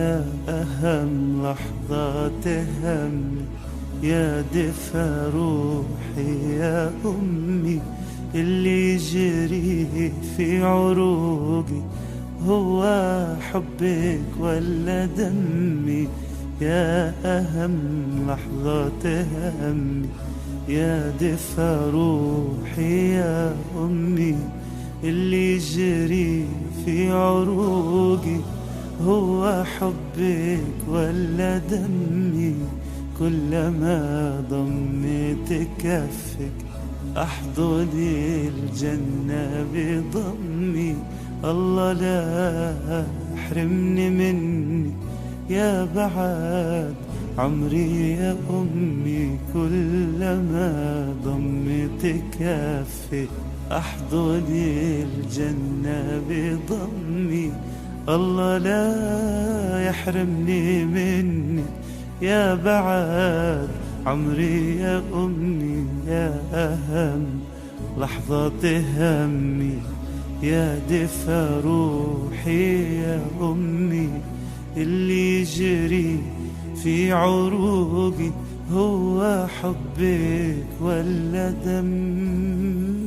يا أهم لحظات همي، يا دفى روحي يا أمي. اللي يجري في عروقي هو حبك ولا دمي؟ يا أهم لحظات همي، يا دفى روحي يا أمي. اللي يجري في عروقي هو حبك ولا دمي؟ كلما ضميت كفك أحضن الجنة بضمي. الله لا يحرمني منك يا بعد عمري يا أمي. كلما ضميت كفك أحضن الجنة بضمي. الله لا يحرمني منك يا بعد عمري يا أمي. يا أهم لحظات همي، يا دفى روحي يا أمي. اللي يجري في عروقي هو حبك ولا دم؟